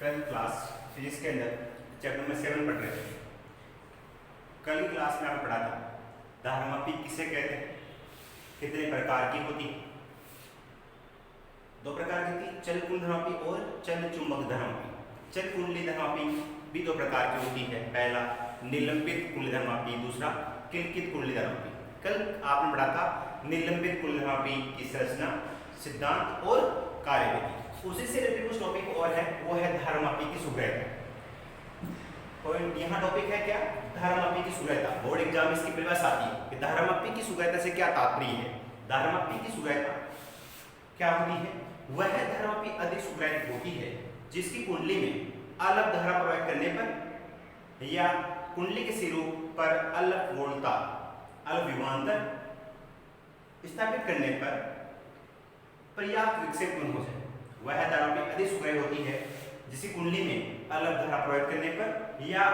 12th class physics के अंदर chapter number 7 पढ़ रहे थे। कल की क्लास में आपने पढ़ा था धारामापी किसे कहते हैं, कितने प्रकार की होती है। दो प्रकार की थी, चल कुंडली धर्मापी और चल चुंबक धर्मापी। चल कुंडली धर्मापी भी दो प्रकार की होती है, पहला निलंबित कुंडली धर्मापी, दूसरा किंकित कुंडली धर्मापी। कल आपने पढ़ा था निलंबित कुंडली धर्मापी की संरचना, सिद्धांत और कार्यविधि। उसी से रिलेटेड कुछ टॉपिक और है, वो है धारामापी की सुग्रहता। और यहाँ टॉपिक है क्या, धारामापी की सुग्रहता। बोर्ड एग्जाम में इसकी परिभाषा आती है कि धारामापी की सुग्रहता से क्या तात्पर्य है। धारामापी की सुग्रहता क्या होती है, वह धारामापी अधिक सुग्राहित होती है जिसकी कुंडली में अलग धारा प्रवाहित करने पर या कुंडली के सिरों पर अलग वोल्टा अलग विभवांतर स्थापित करने पर पर्याप्त विक्षेप उत्पन्न हो जाए। वह धारामापी अधिक सुग्राह्य होती है जिसकी कुंडली में अलग धारा प्रवाहित करने पर या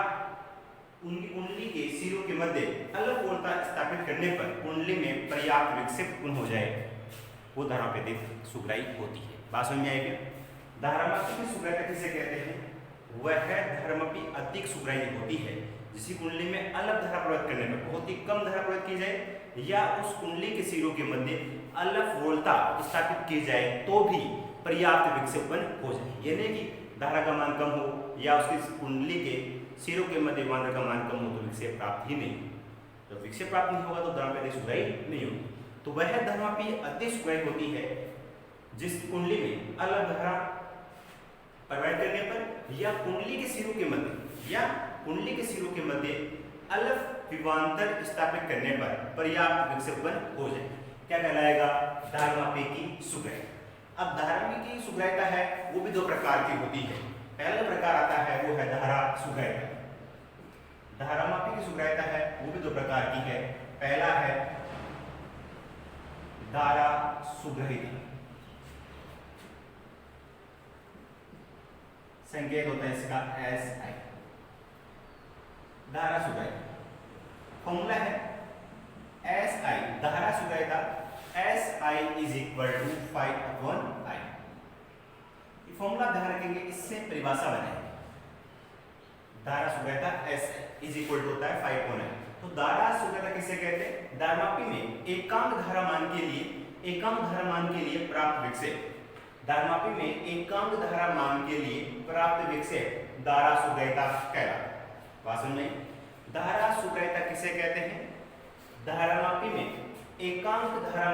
उनकी कुंडली के सिरों के मध्य अलग वोल्टा स्थापित करने पर कुंडली में पर्याप्त विक्षेप उत्पन्न हो जाए, वो धारामापी अधिक सुग्राही होती है। बात समझ में आएगी। धारामापी की सुग्राह्यता किसे कहते हैं, वह धारामापी अधिक सुग्राही होती है जिसकी कुंडली में अलग धारा प्रवाहित करने पर बहुत ही कम धारा प्रवाहित की जाए या उस कुंडली के सिरों के मध्य अलग वोल्टा स्थापित की जाए तो भी पर्याप्त विक्षेप उत्पन्न हो जाए। यानी कि धारा का मान कम हो या उसकी कुंडली के सिरों के मध्य विभवांतर का मान कम हो तो विक्षेप प्राप्त ही नहीं। जब विक्षेप प्राप्त नहीं होगा तो धारामापी अधिक सुग्राही नहीं होगी। तो वह धारामापी अधिक सुग्राही होती है जिस कुंडली में अलग धारा प्रवाहित करने पर या कुंडली के सिरों के मध्य अलग विभवांतर स्थापित करने पर पर्याप्त विक्षेप उत्पन्न हो जाए। क्या कहलाएगा, धारामापी की सुग्राह्यता। अब धारामापी की सुग्राह्यता है वो भी दो प्रकार की होती है। पहला प्रकार आता है वो है धारा सुग्राह्यता। धारामापी की सुग्राह्यता है वो भी दो प्रकार की है। पहला है धारा सुग्रहिता, संकेत होता है इसका SI। धारा सुग्राह्यता फॉर्मूला है SI, धारा सुग्राह्यता SI is equal to 5/I। ये फॉर्मूला ध्यान रखेंगे, इससे परिभाषा बनाएंगे। धारा सुग्राह्यता SI इज इक्वल टू होता है 5/I। तो धारा सुग्राह्यता किसे कहते हैं, धारामापी में एकांक धारा मान के लिए प्राप्त विक्षेप। धारामापी में एकांक धारा मान के लिए प्राप्त विक्षेप धारा सुग्राह्यता कहलाता है। बात समझ में? धारा सुग्राह्यता किसे कहते हैं, धारामापी में एकांक धारा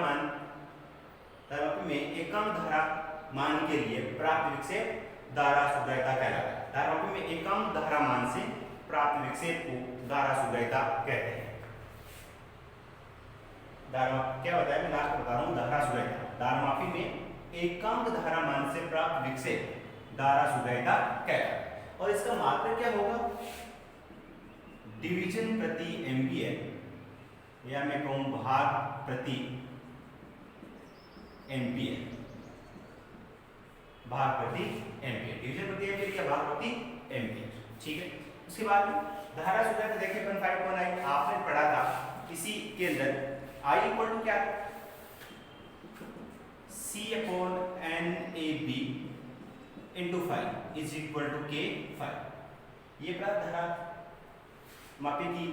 मान के लिए प्राप्त विक्षेप धारा सुग्राह्यता कहलाता है। धारामापी में एकांक धारा मान से प्राप्त विक्षेप को धारा सुग्राह्यता कहते हैं। क्या बताया, मैं लास्ट बता रहा हूं। धारा सुग्राह्यता धारामापी में एकांक धारा मान से प्राप्त विक्षेप धारा सुग्राह्यता कहलाता है। और इसका मात्रक क्या होगा, डिवीजन प्रति एम्पियर, या मैं कहूं भाग प्रति एम्पियर। डिवीजन प्रति एम्पियर या भाग प्रति एम्पियर, ठीक है। उसके बाद धारा सुग्राह्यता देखिए 5/I आपने पढ़ा था इसी के अंदर I इक्वल टू क्या, C/NAB into 5 is equal to K/5। ये धारा मापी की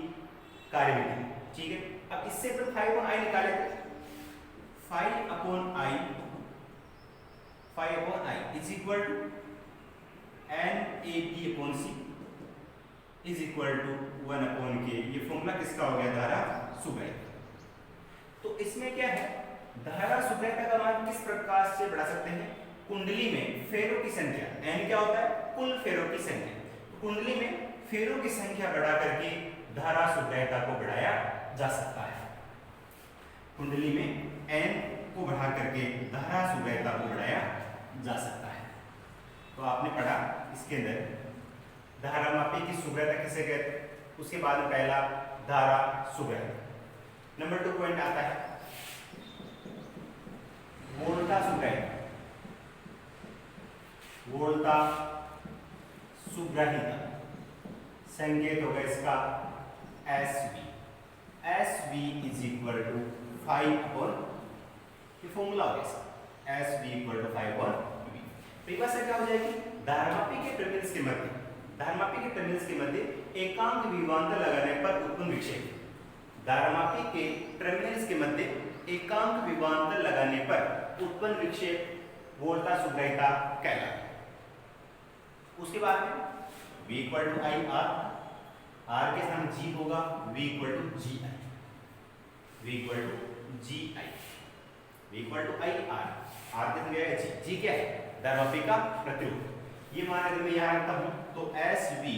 कार्यविधि, ठीक है। अब इससे 5/I निकाले तो 5/I is equal to NAB/C is equal to 1/K। ये फॉर्मूला किसका हो गया, धारा सुग्राह्यता। तो इसमें क्या है, धारा सुग्राह्यता का मान किस प्रकार से बढ़ा सकते हैं, कुंडली में फेरों की संख्या, N क्या होता है, कुल फेरों की संख्या। कुंडली में फेरों की संख्या बढ़ा करके धारा सुग्राह्यता को बढ़ाया जा सकता है। कुंडली में N को बढ़ा करके धारा सुग्राह्यता को बढ़ाया जा सकता है। तो आपने पढ़ा इसके अंदर धारामापी की सुग्राह्यता किसे कहते हैं। उसके बाद में पहला धारा सुग्राह्यता। नंबर 2 पॉइंट आता है वोल्टा सुग्राह्यता। वोल्टा सुग्राह्यता संकेत होगा इसका SV is equal to 5/V। ये फॉर्मूला होगा इसका, SV इक्वल टू 5/V। परिभाषा क्या हो जाएगी, धारमापी के टर्मिनल्स के मध्य एकांक विभवांतर लगाने पर उत्पन्न विक्षेप, धारमापी के टर्मिनल्स के मध्य एकांक विभवांतर लगाने पर उत्पन्न विक्षेप वोल्टा सुग्राह्यता कहलाता है। उसके बाद में V equal to I R के सामने G होगा V equal to G I, V equal to G I, V equal to I R के सामने G क्या है? धारमापी का प्रतिरोध। ये मान अगर मैं यहाँ रखता हूँ तो S V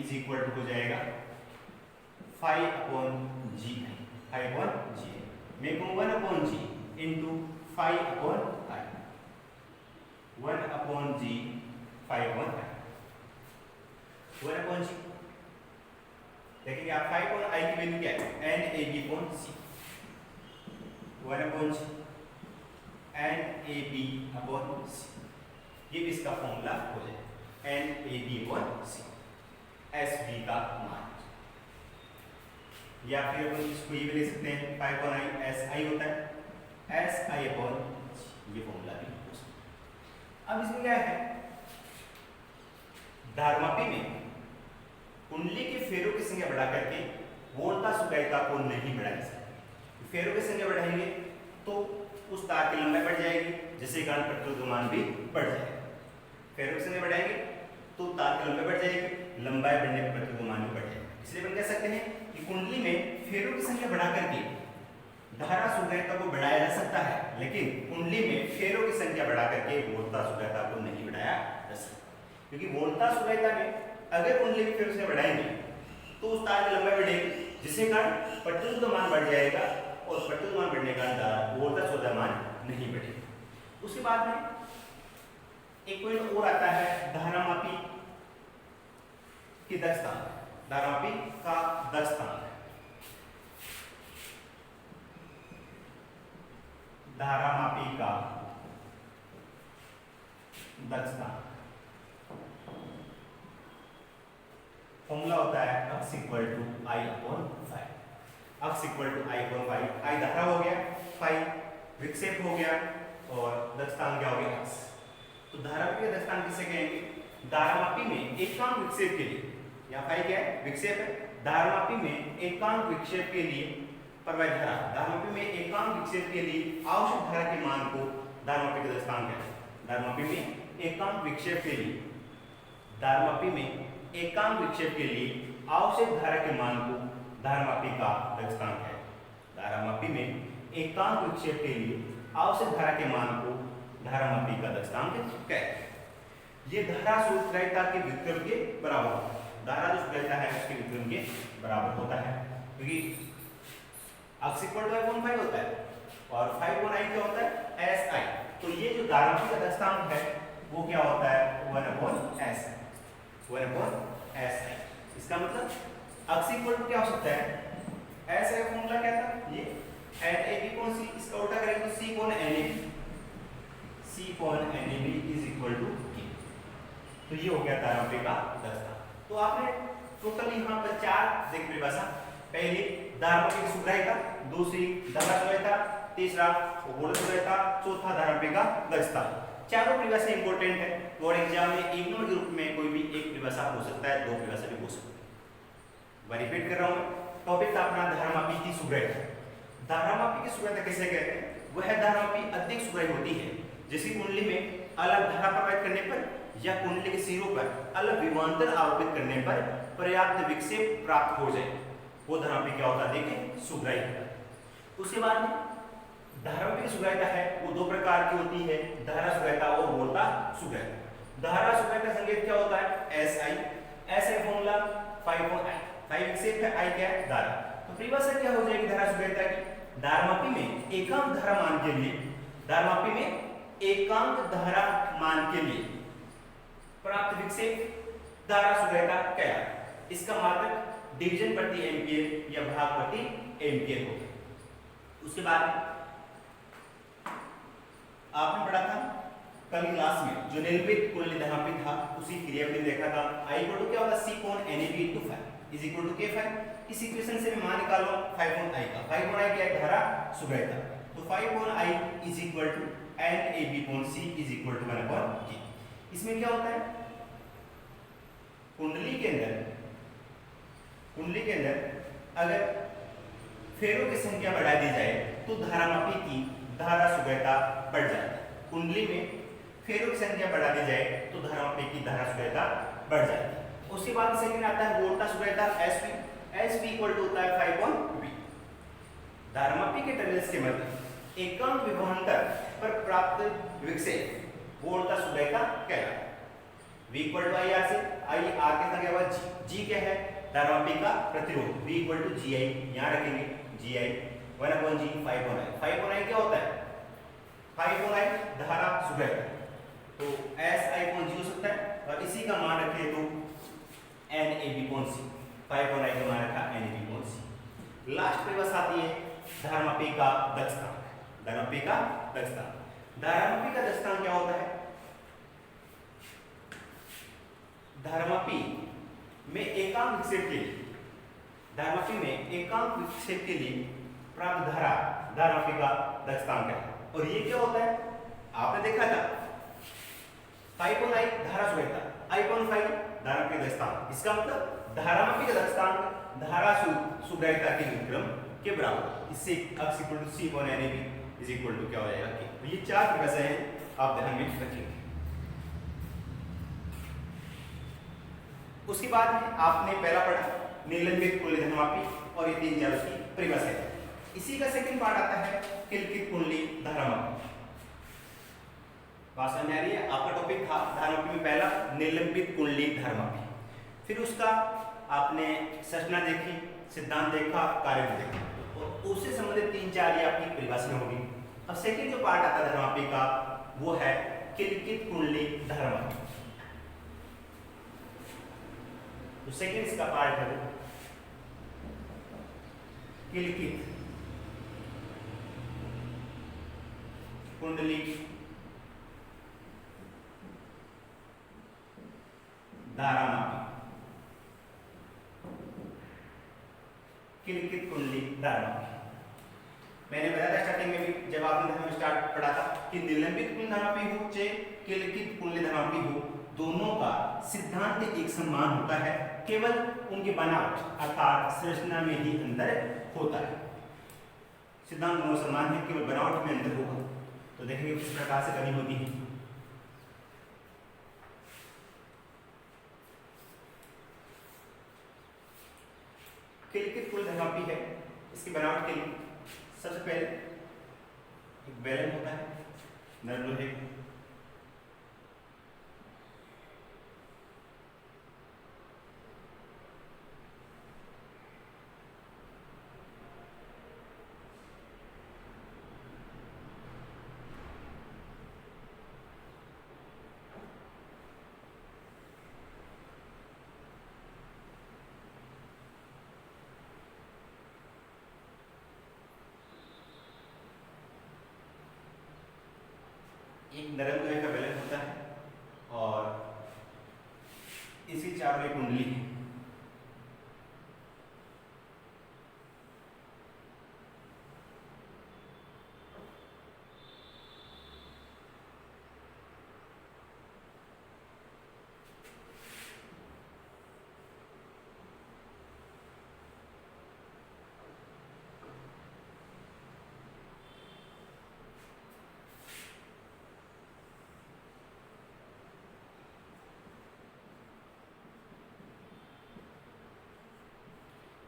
is equal to हो जाएगा 5/G, 5/G। मैं कहूँ 1/G into 5/I, 1/G 5/I, 1/G। देखिए आप 5/I की वैल्यू क्या है? NAB/C, 1/G NAB/C। ये भी इसका फॉर्मूला हो जाए NAB/C, SV का मान। या फिर अपन इसको ये भी ले सकते हैं 5/I SI होता है SI/G, ये फॉर्मूला भी हो सकता है। अब इसमें क्या है? धारमापी में कुंडली के फेरों की संख्या बढ़ा करके वोल्टा सुग्राह्यता को नहीं बढ़ा सकते। फेरों की संख्या बढ़ाएंगे तो उस तार की लंबाई बढ़ जाएगी, जिससे कारण प्रतिरोध मान भी बढ़ जाएगा। फेरों की संख्या बढ़ाएंगे तो तार की लंबाई बढ़ जाएगी, लंबाई बढ़ने पर प्रतिरोध मान भी बढ़ जाएगा। इसलिए हम कह सकते हैं कि कुंडली में फेरों की संख्या बढ़ा करके धारा सुग्राह्यता को बढ़ाया जा सकता है, लेकिन कुंडली में फेरों की संख्या बढ़ा करके वोल्टा सुग्राह्यता को नहीं बढ़ाया जा सकता। क्योंकि वोल्टा सुग्राह्यता में अगर कुंडली में फेरों से बढ़ाएंगे तो उस तार की लंबाई बढ़ेगी, जिससे कारण प्रतिरोध मान बढ़ जाएगा और प्रतिरोध मान बढ़ने का वोल्टा सुग्राह्यता मान नहीं बढ़ेगा। उसके बाद में एक पॉइंट और आता है धारामापी की दक्षता, धारामापी का दक्षतांक। धारामापी का दक्षतांक फॉर्मूला होता है x equal to I/5, x equal to I/5। I धारा हो गया, 5 विक्षेप हो गया और दक्षतांक क्या हो गया x। तो धारामापी का दक्षतांक किसे कहेंगे? धारामापी में एकांक विक्षेप के लिए, यहाँ 5 क्या है? विक्षेप है। धारामापी में एकांक विक्षेप के लिए प्रवाहित धारा, धारामापी में एकांक विक्षेप के लिए आवश्यक धारा के मान को धारामापी का दक्षतांक है। धारामापी में एकांक विक्षेप के लिए, धारामापी में एकांक विक्षेप के लिए आवश्यक धारा के मान को धारामापी का दक्षतांक है। धारामापी में एकांक विक्षेप के लिए आवश्यक धारा के मान को धारामापी का दक्षतांक कहते हैं। ये धारा सुग्राह्यता के व्युत्क्रम के बराबर होता है। धारा जो सुग्राह्यता है उसके व्युत्क्रम के बराबर होता है, क्योंकि x इक्वल टू I/5 होता है और 5/I क्या होता है? SI। तो ये जो धारामापी का दक्षतांक है वो क्या होता है? 1/SI, 1/SI। इसका मतलब x इक्वल टू क्या हो सकता है? SI का फॉर्मूला क्या था? ये NAB/C, इसका उल्टा करेंगे तो C/NAB, C/NAB is equal to K। तो ये हो गया धारामापी का दक्षतांक। तो आपने टोटल यहाँ पर 4 देख परिभाषा, पहली धारामापी की सुग्राह्यता, दूसरी धारा सुग्राह्यता, तीसरा वोल्टा सुग्राह्यता, चौथा धारामापी का दक्षतांक। चारों परिभाषा इंपॉर्टेंट है और एग्जाम में एक नंबर के रूप में कोई भी एक परिभाषा हो सकता है, 2 परिभाषा भी हो सकता है। मैं रिपीट कर रहा हूँ, टॉपिक था अपना धारामापी की सुग्राह्यता। धारामापी की सुग्राह्यता किसे कहते हैं? वह धारामापी अधिक सुग्राह्य होती है जिसकी कुंडली में अलग धारा प्रवाहित करने पर या कुंडली के सिरों पर अलग विभवांतर आरोपित करने पर पर्याप्त विक्षेप प्राप्त हो जाए, वो धारामापी क्या होता है? देखिए सुग्राह्य होता है। उसके बाद में धारामापी की सुग्राह्यता है वो 2 प्रकार की होती है, धारा सुग्राह्यता और वोल्टा सुग्राह्यता। धारा सुग्राह्यता संकेत क्या होता है? SI, SI फॉर्मूला 5/I, 5 विक्षेप है, I क्या है? धारा। तो परिभाषा क्या हो जाएगी धारा सुग्राह्यता की? धारामापी में एकांक धारा मान के लिए, धारामापी में एकांक धारा मान के लिए प्राप्त विक्षेप धारा सुग्राह्यता कहलाता। इसका मात्रक डिवीजन प्रति एम्पियर या भाग प्रति एम्पियर होगा। उसके बाद आपने पढ़ा था कल क्लास में जो निलंबित कुंडली धारामापी था उसी क्रिया में देखा था I इक्वल टू क्या होगा? C/NAB/5 is equal to K5। इस इक्वेशन से मान निकालो 5/I का। 5/I क्या है? धारा सुग्राह्यता। तो 5/I is equal to N A B upon C is equal to 1 upon G. इसमें क्या होता है, कुंडली के अंदर अगर फेरों की संख्या बढ़ा दी जाए तो धारामापी की धारा सुगयता बढ़ जाती है। कुंडली में फेरों की संख्या बढ़ा दी जाए तो धारामापी की धारा सुगयता बढ़ जाती है। उसके बाद सेकंड आता है वोल्टा सुगयता एस पी इक्वल टू होता है 5 अपॉन वी। धारामापी के टर्मिनल्स के मध्य एकांक विभवांतर पर प्राप्त विक्षेप वोल्टा सुगयता कहलाता है। V equal to I R से, आई आर के साथ क्या हुआ जी क्या है, धारामापी का प्रतिरोध, V equal to G I, यहाँ रखेंगे G I 1 upon G 5 upon I. 5 upon I क्या होता है, 5 अपॉन आई धारा सुगयता, तो एस आई अपॉन जी हो सकता है, और इसी का मान रखे तो N A B upon C. 5 upon आई का मान रखा N A B upon C. Last पे बस आती है धारामापी का दक्षतांक। धारामापी का दक्षतांक, धारामापी का दक्षतांक क्या होता है, धारामापी में एकांक विक्षेप के लिए, धारामापी में एकांक विक्षेप के लिए प्राप्त धारा धारामापी का दक्षतांक है। और ये क्या होता है, आपने देखा था 5 अपॉन आई धारा सुगयता, आई अपॉन 5 धारामापी का दक्षतांक। इसका मतलब धारामापी का दक्षतांक धारा सुगयता के व्युत्क्रम के बराबर। इससे x equal to C upon N A B is equal to क्या हो जाएगा k। तो ये चार परिभाषाएं हैं, आप ध्यान में रखेंगे। उसके बाद में आपने पहला पढ़ा निलंबित कुंडली धर्मापी, और ये 3-4 उसकी परिभाषा है। इसी का सेकंड पार्ट आता है किलकित कुंडली धारामापी। बात समझ आ रही है, आपका टॉपिक था धारामापी में पहला निलंबित कुंडली धारामापी, फिर उसका आपने संरचना देखी, सिद्धांत देखा, कार्य देखा, और उससे संबंधित 3-4 ये आपकी परिभाषा होगी। अब सेकंड जो पार्ट आता है धारामापी का वो है किलकित कुंडली धारामापी। तो सेकंड इसका पार्ट है वो किलकित कुंडली धारामापी। किलकित कुंडली धारामापी मैंने बताया था स्टार्टिंग में भी, जब आपने धर्म स्टार्ट पढ़ा था कि निलंबित कुंडली धारामापी हो चाहे किलकित कुंडली धारामापी हो, दोनों का सिद्धांत एक समान होता है, केवल उनकी बनावट अर्थात संरचना में ही अंतर होता है। सिद्धांत दोनों समान है, केवल बनावट में अंतर होगा। तो देखेंगे किस प्रकार से बनी होती है। किलकित कुंडली धारामापी है, इसकी बनावट के लिए सबसे पहले एक बेलन होता है नर लोहे, एक नरम लोहे का बेलन होता है, और इसकी चारों कुंडली है।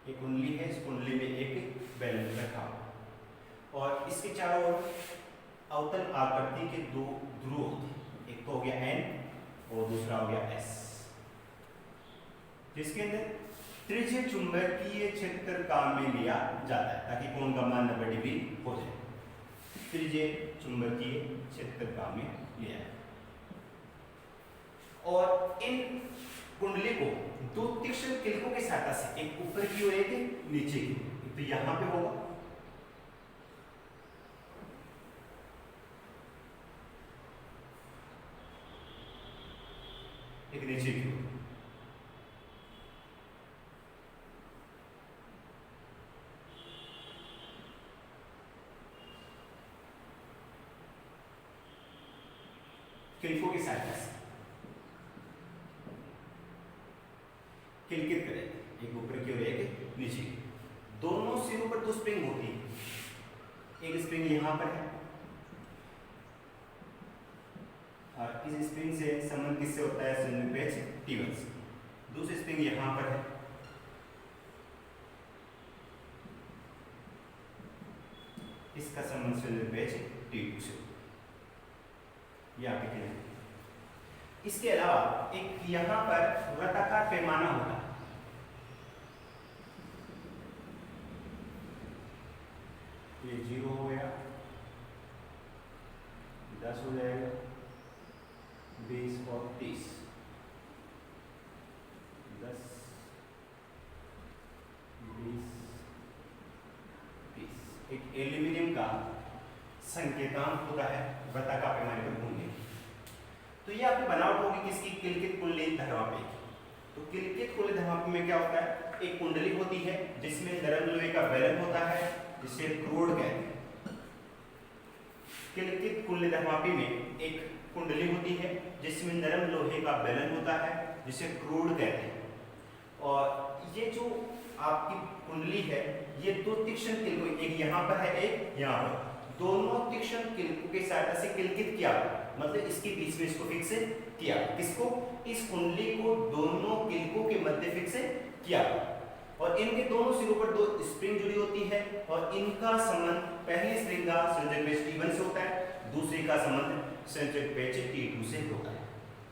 एक कुंडली है, इस कुंडली में एक बेलन रखा हुआ, और इसके चारों ओर अवतल आकृति के दो ध्रुव होते हैं, एक तो हो गया N और दूसरा हो गया S, जिसके अंदर त्रिज्य चुंबकीय क्षेत्र काम में लिया जाता है ताकि कोण का मान 90 डिग्री हो जाए। त्रिज्य चुंबकीय क्षेत्र काम में लिया है, और इन कुंडली को दो तीक्ष्ण किलकों की सहायता से, एक ऊपर की और एक नीचे की, तो यहां पे होगा, एक नीचे की ओर। किलकों की सहायता से किलकित करेंगे, एक ऊपर की और एक नीचे की। दोनों सिरों पर दो स्प्रिंग होती है, एक स्प्रिंग यहां पर है और इस स्प्रिंग से संबंध किससे होता है, संयोजक पेच T1 से। दूसरी स्प्रिंग यहां पर है, इसका संबंध संयोजक पेच T2 से। ये आप लिखें। इसके अलावा एक यहां पर वृत्ताकार पैमाना होता है, ये 0 हो गया, 10 हो जाएगा, 20 और 30, 10, 20, 30। एक एल्यूमिनियम का संकेतांक होता है वृत्ताकार पैमाने पर घूमने। तो ये आपकी बनावट होगी किसकी, किलकित कुंडली धर्मापी। तो किलकित कुंडली धर्मापी में क्या होता है, एक कुंडली होती है जिसमें नरम लोहे का बेलन होता है जिसे क्रोड कहते हैं। किलकित कुंडली धर्मापी में एक कुंडली होती है जिसमें नरम लोहे का बेलन होता है जिसे क्रोड कहते हैं। और ये जो आपकी कुंडली है ये दो तीक्ष्ण किलकों, एक यहाँ पर है एक यहाँ पर, दोनों तीक्ष्ण किलकों की सहायता से किलकित किया, मतलब इसके बीच में इसको फिक्स किया। किसको, इस कुंडली को दोनों किलकों के मध्य फिक्स किया और इनके दोनों सिरों पर दो स्प्रिंग जुड़ी होती है और इनका संबंध पहली स्प्रिंग का संयोजक पेच T1 से होता है, दूसरी का संबंध संयोजक पेच T2 से होता है।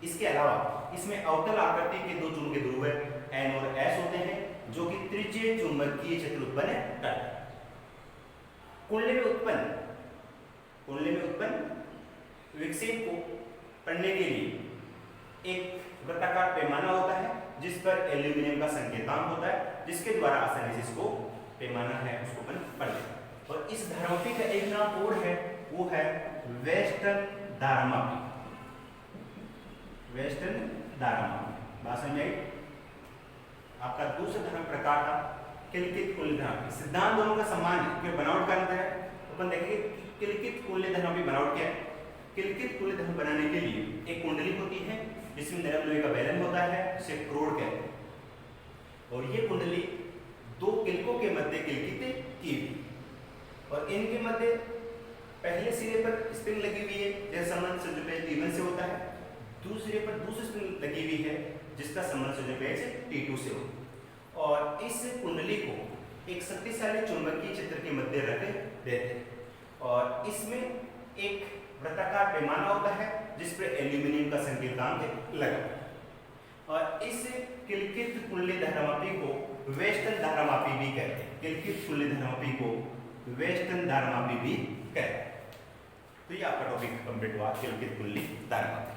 इसके अलावा इसमें अवतल आकृति के दो चुंबकीय ध्रुव N और S होते हैं जो कि त्रिज्यीय चुंबकीय क्षेत्र उत्पन्न करते हैं। कुंडली में उत्पन्न विक्षेप को पढ़ने के लिए एक वृत्ताकार पैमाना होता है जिस पर एल्यूमिनियम का संकेतांक होता है, जिसके द्वारा आसानी से इसको पैमाना है उसको अपन पढ़ लें। और इस धारामापी का एक नाम और है, वो है वेस्टर्न धारामापी। वेस्टर्न धारामापी बात समझ आई। आपका दूसरा धर्म प्रकार था किलकित कुंडली धर्मापी। सिद्धांत दोनों का समान है क्योंकि बनावट का अंतर है। अपन देखेंगे किलकित कुंडली धर्मापी बनावट क्या है। किलकित कुंडली धर्म बनाने के लिए एक कुंडली होती है जिसमें नरम लोहे का बेलन होता है जिसे क्रोड कहते हैं और ये कुंडली दो किलकों के मध्य किलकित की हुई और इनके मध्य पहले सिरे पर स्प्रिंग लगी हुई है जिसका संबंध संयोजक पेच T1 से होता है, दूसरे पर दूसरी स्प्रिंग लगी हुई है जिसका संबंध संयोजक पेच T2 से होता है और इस कुंडली को एक शक्तिशाली चुंबकीय क्षेत्र के मध्य रख देते हैं और इसमें एक वृत्ताकार पैमाना होता है जिस पर एल्यूमिनियम का संकेतांक लगा और इस किलकित कुंडली धारामापी को वेस्टर्न धारामापी भी कहते हैं। किलकित कुंडली धारामापी को वेस्टर्न धारामापी भी कहते हैं। तो ये आपका टॉपिक कंप्लीट हुआ किलकित कुंडली धारामापी।